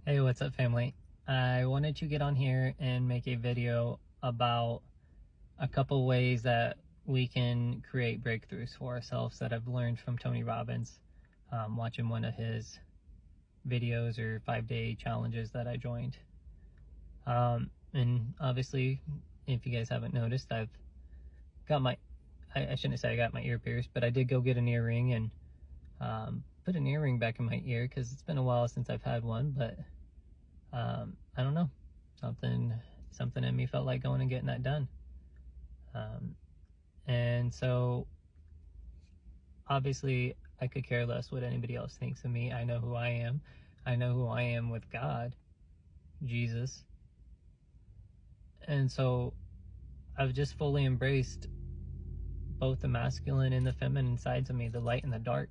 Hey, what's up, family? I wanted to get on here and make a video about a couple ways that we can create breakthroughs for ourselves that I've learned from Tony Robbins, watching one of his videos or 5-day challenges that I joined. And obviously, if you guys haven't noticed, I've got I shouldn't say I got my ear pierced, but I did go get an earring and put an earring back in my ear because it's been a while since I've had one, but I don't know, something in me felt like going and getting that done. And so obviously I could care less what anybody else thinks of me. I know who I am. I know who I am with God, Jesus. And so I've just fully embraced both the masculine and the feminine sides of me, the light and the dark.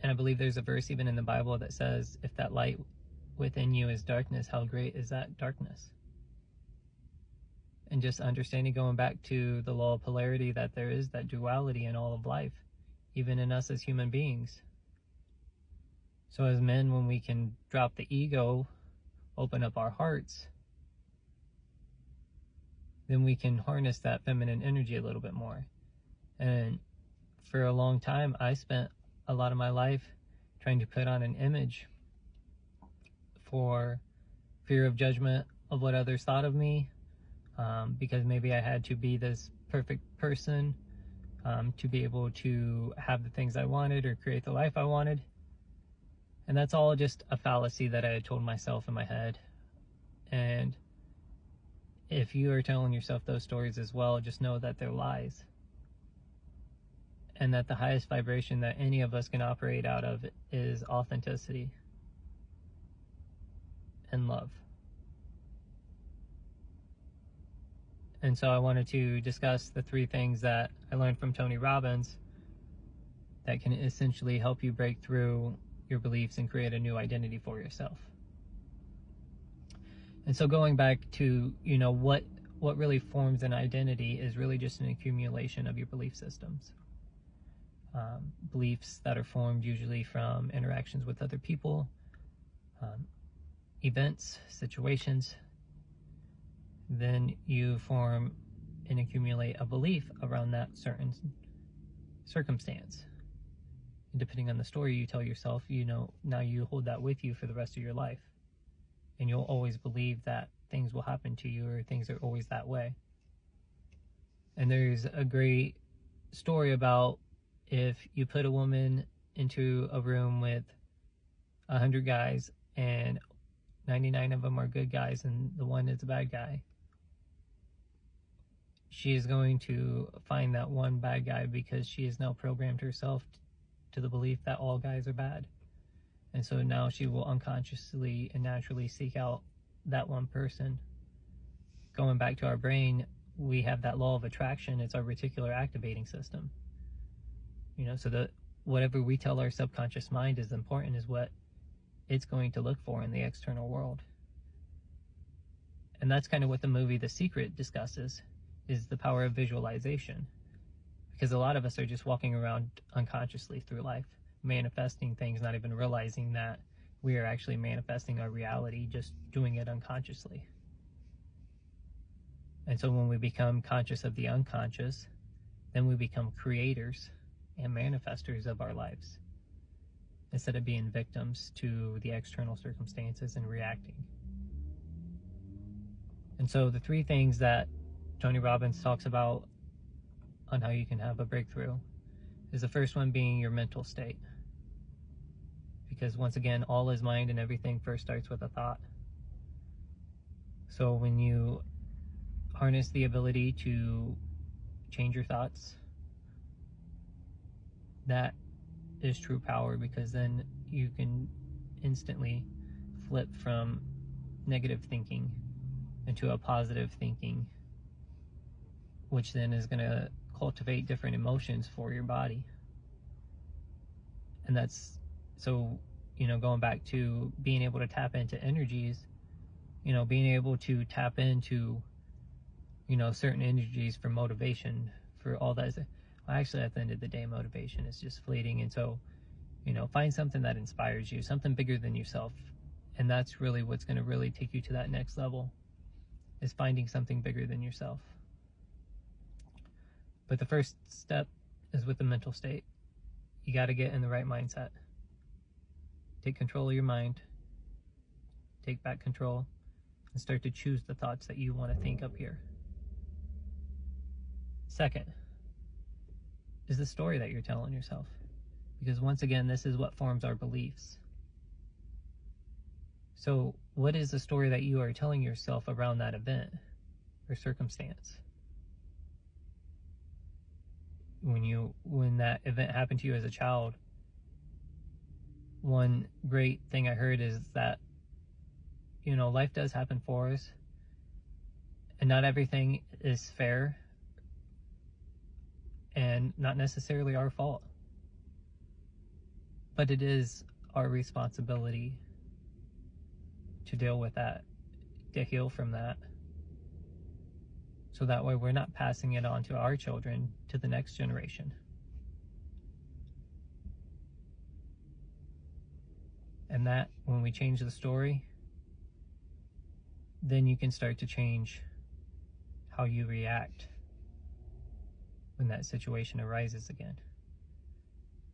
And I believe there's a verse even in the Bible that says, if that light within you is darkness, how great is that darkness? And just understanding, going back to the law of polarity, that there is that duality in all of life, even in us as human beings. So as men, when we can drop the ego, open up our hearts, then we can harness that feminine energy a little bit more. And for a long time, I spent a lot of my life trying to put on an image for fear of judgment of what others thought of me, because maybe I had to be this perfect person to be able to have the things I wanted or create the life I wanted. And that's all just a fallacy that I had told myself in my head. And if you are telling yourself those stories as well, just know that they're lies. And that the highest vibration that any of us can operate out of is authenticity and love. And so I wanted to discuss the 3 things that I learned from Tony Robbins that can essentially help you break through your beliefs and create a new identity for yourself. And so going back to, what really forms an identity is really just an accumulation of your belief systems. Beliefs that are formed usually from interactions with other people, events, situations. Then you form and accumulate a belief around that certain circumstance. And depending on the story you tell yourself, now you hold that with you for the rest of your life. And you'll always believe that things will happen to you, or things are always that way. And there's a great story about if you put a woman into a room with 100 guys and 99 of them are good guys and the one is a bad guy, she is going to find that one bad guy because she has now programmed herself to the belief that all guys are bad. And so now she will unconsciously and naturally seek out that one person. Going back to our brain, we have that law of attraction. It's our reticular activating system. So that whatever we tell our subconscious mind is important is what it's going to look for in the external world. And that's kind of what the movie The Secret discusses, is the power of visualization. Because a lot of us are just walking around unconsciously through life, manifesting things, not even realizing that we are actually manifesting our reality, just doing it unconsciously. And so when we become conscious of the unconscious, then we become creators and manifestors of our lives, instead of being victims to the external circumstances and reacting. And so the 3 things that Tony Robbins talks about on how you can have a breakthrough is the first one being your mental state. Because once again, all is mind, and everything first starts with a thought. So when you harness the ability to change your thoughts, that is true power, because then you can instantly flip from negative thinking into a positive thinking, which then is going to cultivate different emotions for your body. And that's so, going back to being able to tap into energies, being able to tap into, certain energies for motivation, for all that. Actually, at the end of the day, motivation is just fleeting. And so, Find something that inspires you, something bigger than yourself. And that's really what's going to really take you to that next level, is finding something bigger than yourself. But the first step is with the mental state. You got to get in the right mindset. Take control of your mind. Take back control and start to choose the thoughts that you want to think up here. Second is the story that you're telling yourself. Because once again, this is what forms our beliefs. So what is the story that you are telling yourself around that event or circumstance? When that event happened to you as a child, one great thing I heard is that, life does happen for us, and not everything is fair and not necessarily our fault. But it is our responsibility to deal with that, to heal from that. So that way we're not passing it on to our children, to the next generation. And that, when we change the story, then you can start to change how you react when that situation arises again.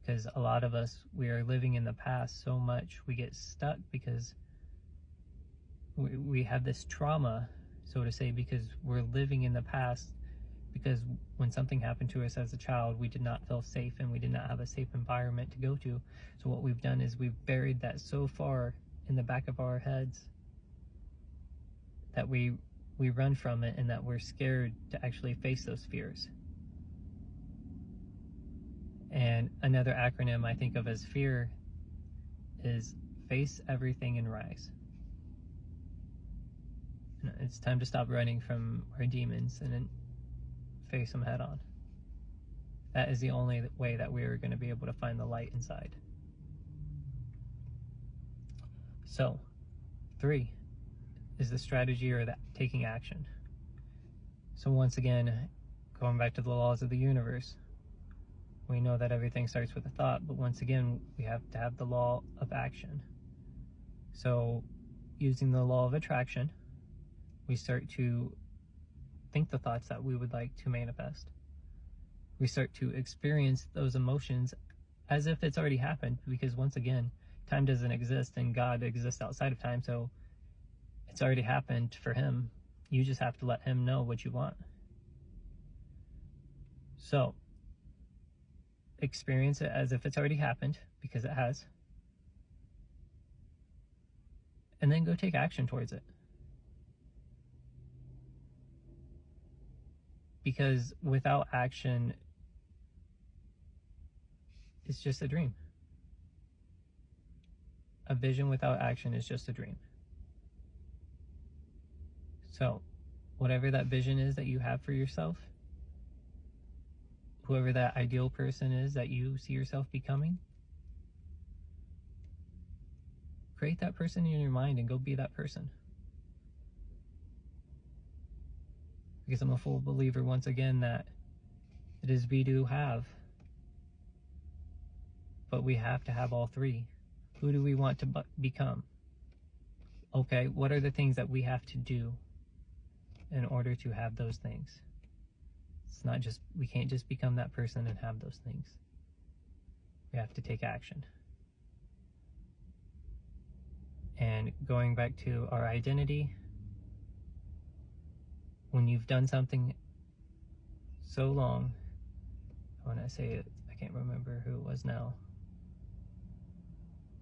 Because a lot of us, we are living in the past so much, we get stuck because we have this trauma, so to say, because we're living in the past, because when something happened to us as a child, we did not feel safe and we did not have a safe environment to go to. So what we've done is we've buried that so far in the back of our heads that we run from it, and that we're scared to actually face those fears. And another acronym I think of as fear is face everything and rise. It's time to stop running from our demons and then face them head on. That is the only way that we are going to be able to find the light inside. So, 3 is the strategy, or that taking action. So once again, going back to the laws of the universe, we know that everything starts with a thought, but once again, we have to have the law of action. So using the law of attraction, we start to think the thoughts that we would like to manifest. We start to experience those emotions as if it's already happened, because once again, time doesn't exist and God exists outside of time, so it's already happened for him. You just have to let him know what you want. So experience it as if it's already happened, because it has, and then go take action towards it. Because without action, it's just a dream. A vision without action is just a dream. So, whatever that vision is that you have for yourself, whoever that ideal person is that you see yourself becoming, create that person in your mind and go be that person. Because I'm a full believer, once again, that it is we do have, but we have to have all 3. Who do we want to become? Okay, what are the things that we have to do in order to have those things? It's not just, we can't just become that person and have those things. We have to take action. And going back to our identity, when you've done something so long, when I say it, I can't remember who it was now,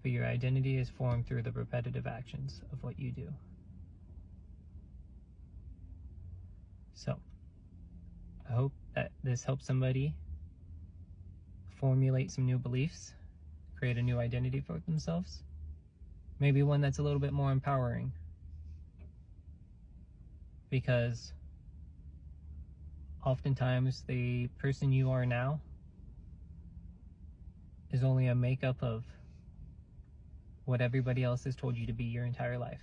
but your identity is formed through the repetitive actions of what you do. So, I hope that this helps somebody formulate some new beliefs, create a new identity for themselves, maybe one that's a little bit more empowering, because oftentimes the person you are now is only a makeup of what everybody else has told you to be your entire life.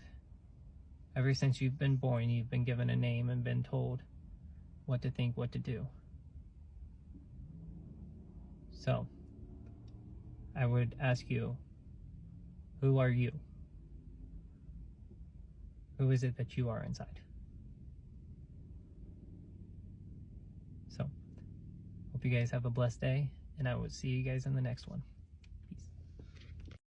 Ever since you've been born, you've been given a name and been told what to think, what to do. So, I would ask you, who are you? Who is it that you are inside? So, hope you guys have a blessed day, and I will see you guys in the next one.